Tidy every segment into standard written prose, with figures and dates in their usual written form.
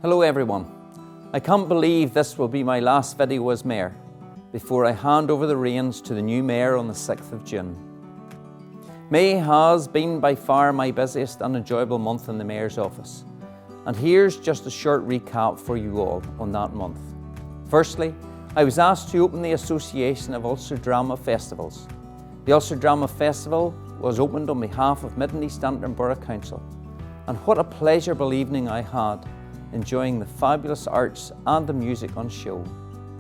Hello everyone. I can't believe this will be my last video as Mayor before I hand over the reins to the new Mayor on the 6th of June. May has been by far my busiest and enjoyable month in the Mayor's office. And here's just a short recap for you all on that month. Firstly, I was asked to open the Association of Ulster Drama Festivals. The Ulster Drama Festival was opened on behalf of Mid and East Antrim Borough Council. And what a pleasurable evening I had, enjoying the fabulous arts and the music on show.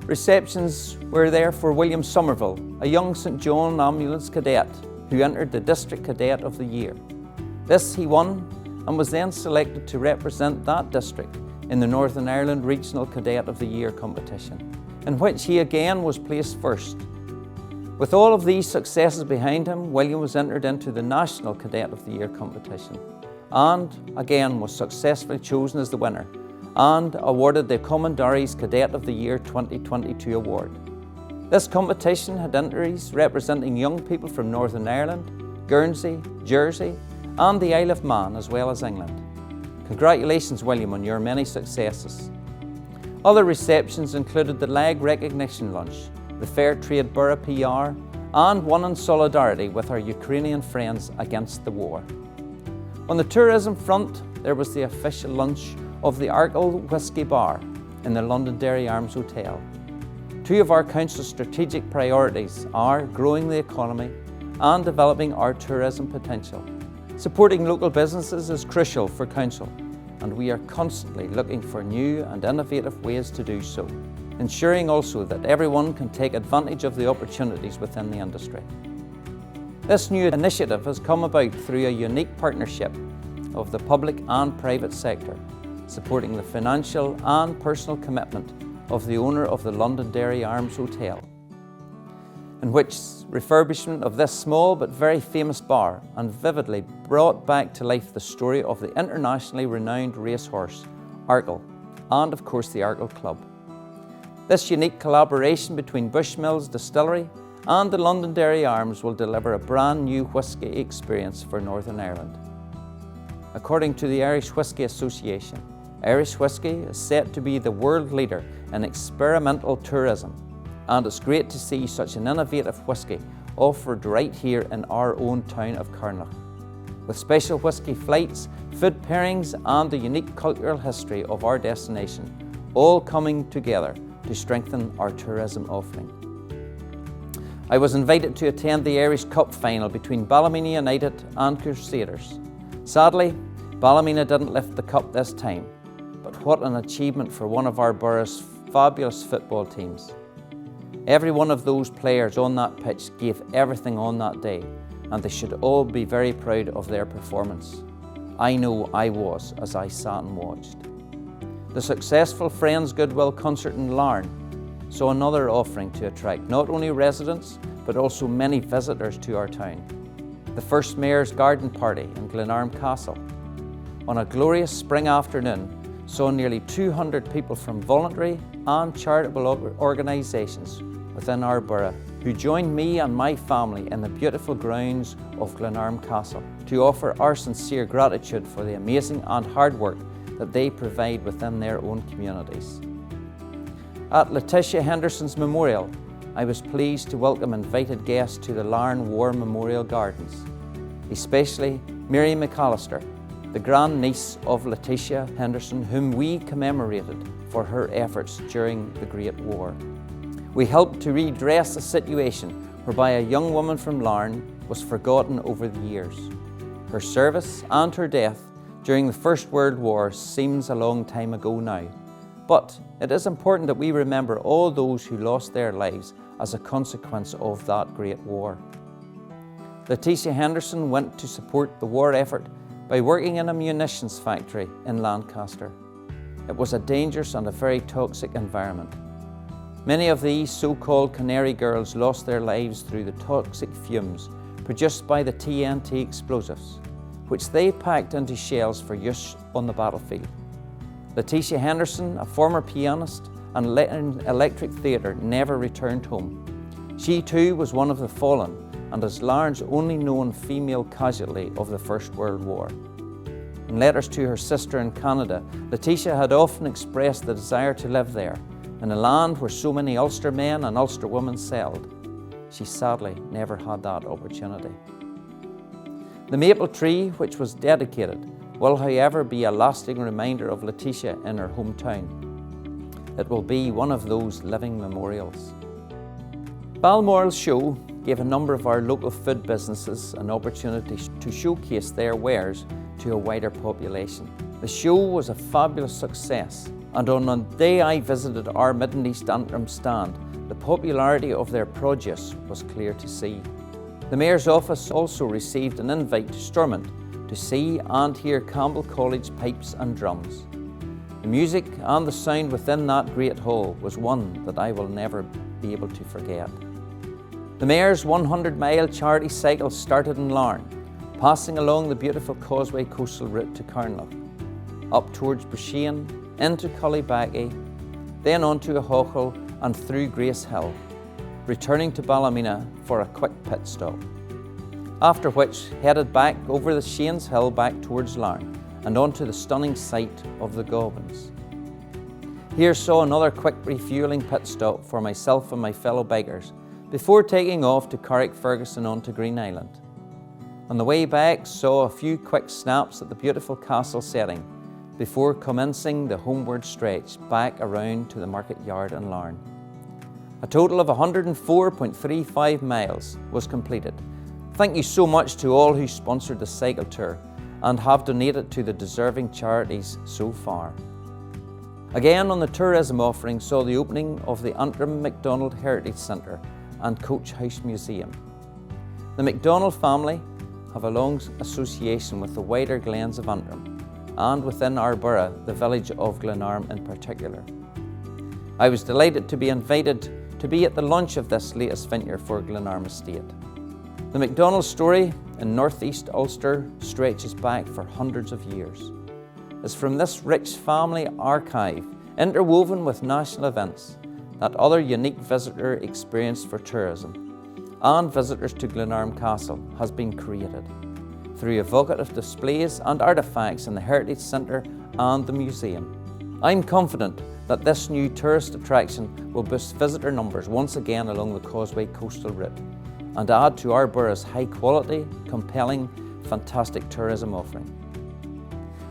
Receptions were there for William Somerville, a young St John Ambulance cadet who entered the District Cadet of the Year. This he won and was then selected to represent that district in the Northern Ireland Regional Cadet of the Year competition, in which he again was placed first. With all of these successes behind him, William was entered into the National Cadet of the Year competition and again was successfully chosen as the winner and awarded the Commandaries Cadet of the Year 2022 award. This competition had entries representing young people from Northern Ireland, Guernsey, Jersey and the Isle of Man as well as England. Congratulations William on your many successes. Other receptions included the Leg Recognition Lunch, the Fair Trade Borough PR and one in solidarity with our Ukrainian friends against the war. On the tourism front, there was the official lunch of the Arkle Whisky Bar in the Londonderry Arms Hotel. Two of our council's strategic priorities are growing the economy and developing our tourism potential. Supporting local businesses is crucial for council, and we are constantly looking for new and innovative ways to do so, ensuring also that everyone can take advantage of the opportunities within the industry. This new initiative has come about through a unique partnership of the public and private sector, supporting the financial and personal commitment of the owner of the Londonderry Arms Hotel, in which refurbishment of this small but very famous bar and vividly brought back to life the story of the internationally renowned racehorse, Arkle, and of course the Arkle Club. This unique collaboration between Bushmills Distillery and the Londonderry Arms will deliver a brand new whisky experience for Northern Ireland. According to the Irish Whisky Association, Irish whisky is set to be the world leader in experimental tourism, and it's great to see such an innovative whisky offered right here in our own town of Carnlough. With special whisky flights, food pairings and the unique cultural history of our destination, all coming together to strengthen our tourism offering. I was invited to attend the Irish Cup final between Ballymena United and Crusaders. Sadly, Ballymena didn't lift the cup this time, but what an achievement for one of our borough's fabulous football teams. Every one of those players on that pitch gave everything on that day, and they should all be very proud of their performance. I know I was as I sat and watched. The successful Friends Goodwill concert in Larne saw another offering to attract not only residents, but also many visitors to our town. The first Mayor's Garden Party in Glenarm Castle, on a glorious spring afternoon, saw nearly 200 people from voluntary and charitable organisations within our borough who joined me and my family in the beautiful grounds of Glenarm Castle to offer our sincere gratitude for the amazing and hard work that they provide within their own communities. At Letitia Henderson's memorial, I was pleased to welcome invited guests to the Larne War Memorial Gardens, especially Mary McAllister, the grand-niece of Letitia Henderson, whom we commemorated for her efforts during the Great War. We helped to redress a situation whereby a young woman from Larne was forgotten over the years. Her service and her death during the First World War seems a long time ago now, but it is important that we remember all those who lost their lives as a consequence of that Great War. Letitia Henderson went to support the war effort by working in a munitions factory in Lancaster. It was a dangerous and a very toxic environment. Many of these so-called canary girls lost their lives through the toxic fumes produced by the TNT explosives, which they packed into shells for use on the battlefield. Letitia Henderson, a former pianist and electric theatre, never returned home. She too was one of the fallen and is Larne's only known female casualty of the First World War. In letters to her sister in Canada, Letitia had often expressed the desire to live there, in a land where so many Ulster men and Ulster women sailed. She sadly never had that opportunity. The maple tree, which was dedicated, will however be a lasting reminder of Letitia in her hometown. It will be one of those living memorials. Balmoral's show gave a number of our local food businesses an opportunity to showcase their wares to a wider population. The show was a fabulous success, and on the day I visited our Mid and East Antrim stand, the popularity of their produce was clear to see. The Mayor's office also received an invite to Stormont to see and hear Campbell College pipes and drums. The music and the sound within that great hall was one that I will never be able to forget. The Mayor's 100-mile charity cycle started in Larne, passing along the beautiful Causeway coastal route to Carnlough, up towards Brishean, into Cullybackey, then on to Ahochel and through Grace Hill, returning to Ballymena for a quick pit stop. After which, headed back over the Shanes Hill back towards Larne and onto the stunning site of the Gobbins. Here saw another quick refuelling pit stop for myself and my fellow bikers before taking off to Carrickferguson on to Green Island. On the way back, saw a few quick snaps at the beautiful castle setting before commencing the homeward stretch back around to the market yard in Larne. A total of 104.35 miles was completed. Thank you so much to all who sponsored the cycle tour and have donated to the deserving charities so far. Again, on the tourism offering, saw the opening of the Antrim MacDonald Heritage Centre and Coach House Museum. The MacDonald family have a long association with the wider glens of Antrim and within our borough, the village of Glenarm in particular. I was delighted to be invited to be at the launch of this latest venture for Glenarm Estate. The MacDonald story in northeast Ulster stretches back for hundreds of years. It's from this rich family archive, interwoven with national events, that other unique visitor experience for tourism and visitors to Glenarm Castle has been created through evocative displays and artefacts in the Heritage Centre and the museum. I'm confident that this new tourist attraction will boost visitor numbers once again along the Causeway coastal route and add to our borough's high quality, compelling, fantastic tourism offering.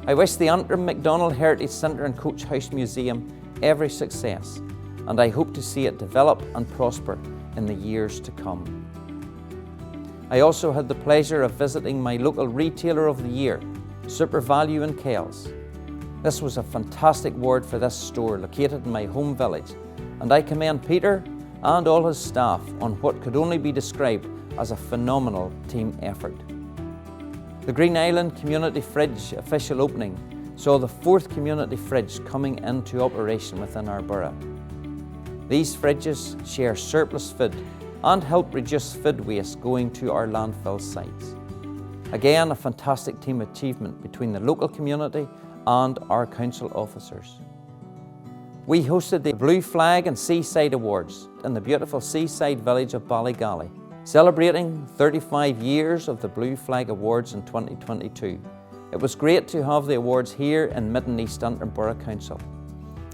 I wish the Antrim MacDonald Heritage Centre and Coach House Museum every success, and I hope to see it develop and prosper in the years to come. I also had the pleasure of visiting my local Retailer of the Year, Super Value in Kells. This was a fantastic award for this store located in my home village, and I commend Peter and all his staff on what could only be described as a phenomenal team effort. The Green Island Community Fridge official opening saw the 4th community fridge coming into operation within our borough. These fridges share surplus food and help reduce food waste going to our landfill sites. Again, a fantastic team achievement between the local community and our council officers. We hosted the Blue Flag and Seaside Awards in the beautiful seaside village of Ballygally, celebrating 35 years of the Blue Flag Awards in 2022. It was great to have the awards here in Mid and East Antrim Borough Council.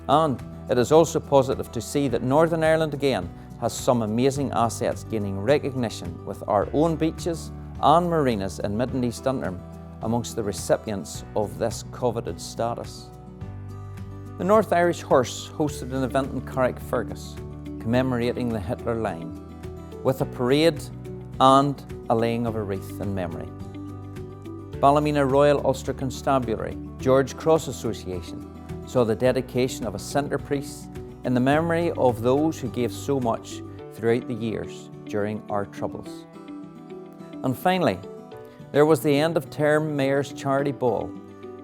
And it is also positive to see that Northern Ireland again has some amazing assets gaining recognition with our own beaches and marinas in Mid and East Antrim amongst the recipients of this coveted status. The North Irish Horse hosted an event in Carrickfergus commemorating the Hitler line with a parade and a laying of a wreath in memory. Ballymena Royal Ulster Constabulary George Cross Association saw the dedication of a centrepiece in the memory of those who gave so much throughout the years during our troubles. And finally, there was the end of term Mayor's Charity Ball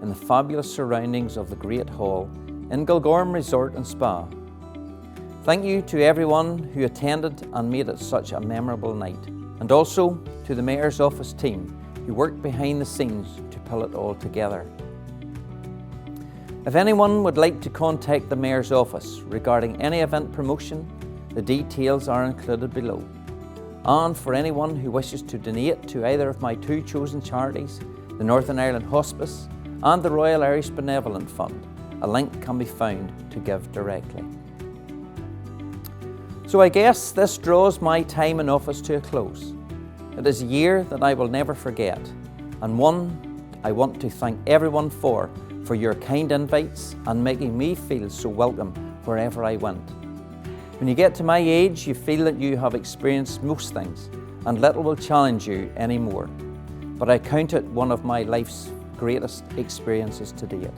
in the fabulous surroundings of the Great Hall in Gilgorm Resort and Spa. Thank you to everyone who attended and made it such a memorable night, and also to the Mayor's office team who worked behind the scenes to pull it all together. If anyone would like to contact the Mayor's office regarding any event promotion, the details are included below. And for anyone who wishes to donate to either of my 2 chosen charities, the Northern Ireland Hospice and the Royal Irish Benevolent Fund. A link can be found to give directly. So I guess this draws my time in office to a close. It is a year that I will never forget, and one I want to thank everyone for your kind invites and making me feel so welcome wherever I went. When you get to my age, you feel that you have experienced most things, and little will challenge you anymore. But I count it one of my life's greatest experiences to date.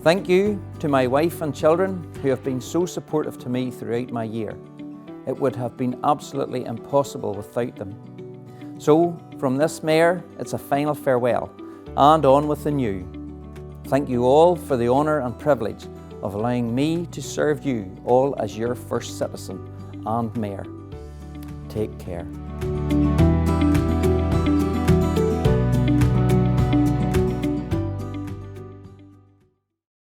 Thank you to my wife and children who have been so supportive to me throughout my year. It would have been absolutely impossible without them. So, from this Mayor, it's a final farewell, and on with the new. Thank you all for the honour and privilege of allowing me to serve you all as your first citizen and Mayor. Take care.